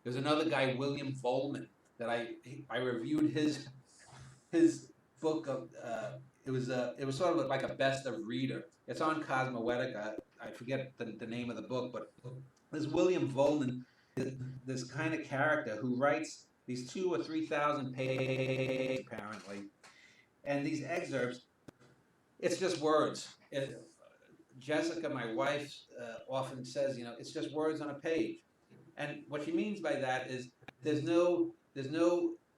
There's another guy, William Vollmann, that I reviewed his book of it was sort of like a best of reader. It's on Cosmoetica. I forget the name of the book, but there's William Vollmann, this kind of character who writes these 2 or 3 thousand pages apparently, and these excerpts. It's just words. Jessica, my wife, often says, it's just words on a page. And what she means by that is there's no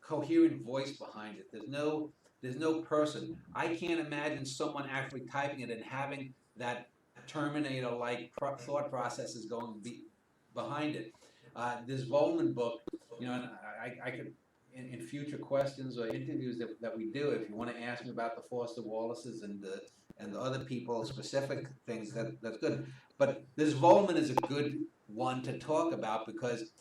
coherent voice behind it. There's no person. I can't imagine someone actually typing it and having that Terminator-like thought processes going behind it. This Vollmann book, and I could in future questions or interviews that we do, if you want to ask me about the Foster Wallaces and the other people, specific things, that's good. But this Vollmann is a good one to talk about because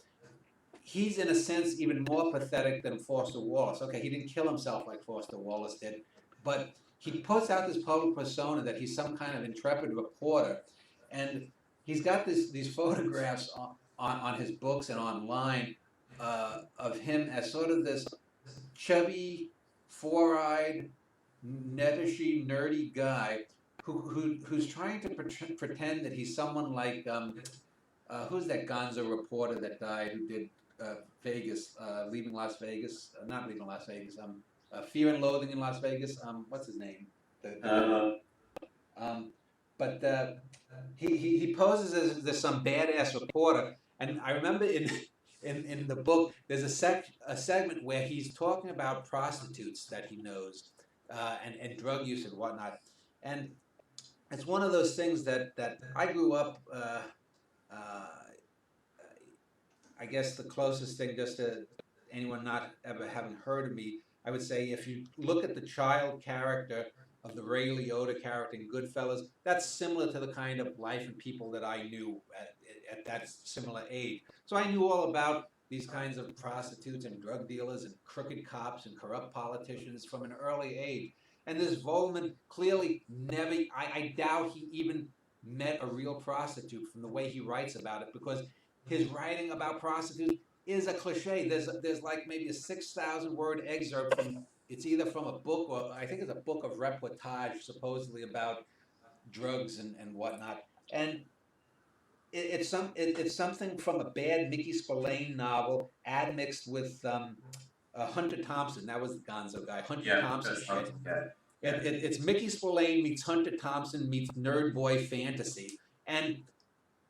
he's in a sense even more pathetic than Foster Wallace. Okay, he didn't kill himself like Foster Wallace did, but he puts out this public persona that he's some kind of intrepid reporter, and he's got these photographs on his books and online of him as sort of this chubby, four-eyed, nettishy, nerdy guy who's trying to pretend that he's someone like who's that Gonzo reporter that died who did Vegas, Leaving Las Vegas, not Leaving Las Vegas, Fear and Loathing in Las Vegas. What's his name? Um, but he poses as there's some badass reporter, and I remember in the book there's a segment where he's talking about prostitutes that he knows, and drug use and whatnot, and it's one of those things that I grew up. I guess the closest thing, just to anyone not ever having heard of me, I would say if you look at the child character of the Ray Liotta character in Goodfellas, that's similar to the kind of life and people that I knew at that similar age. So I knew all about these kinds of prostitutes and drug dealers and crooked cops and corrupt politicians from an early age. And this Vollmann clearly never, I doubt he even met a real prostitute from the way he writes about it, because his writing about prostitutes is a cliche. There's like maybe a 6,000 word excerpt from, it's either from a book, or I think it's a book of reportage supposedly about drugs and whatnot. And it's something from a bad Mickey Spillane novel admixed with Hunter Thompson. That was the Gonzo guy. Hunter Thompson shit. It's Mickey Spillane meets Hunter Thompson meets Nerd Boy fantasy. And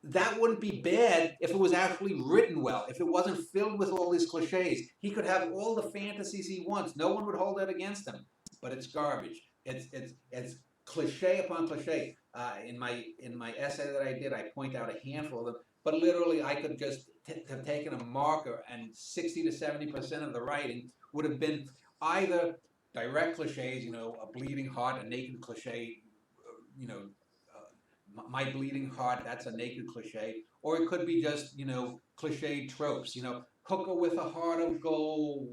that wouldn't be bad if it was actually written well, if it wasn't filled with all these cliches. He could have all the fantasies he wants. No one would hold that against him. But it's garbage. It's cliche upon cliche. In my essay that I did, I point out a handful of them. But literally, I could just have taken a marker, and 60 to 70% of the writing would have been either direct cliches, a bleeding heart, a naked cliche, my bleeding heart, that's a naked cliche. Or it could be just, cliche tropes, hooker with a heart of gold.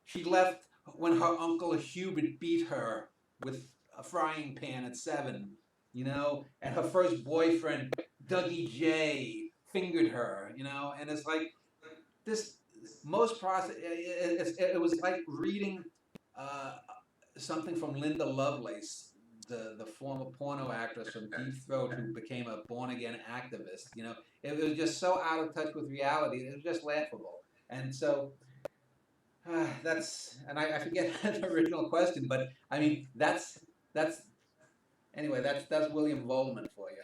She left when her uncle Hubert beat her with a frying pan at 7, and her first boyfriend, Dougie J, fingered her, and it's like this, most process, it was like reading something from Linda Lovelace, the former porno actress from Deep Throat who became a born-again activist. It was just so out of touch with reality. It was just laughable. And so I forget the original question, but I mean, that's anyway, that's William Vollmann for you.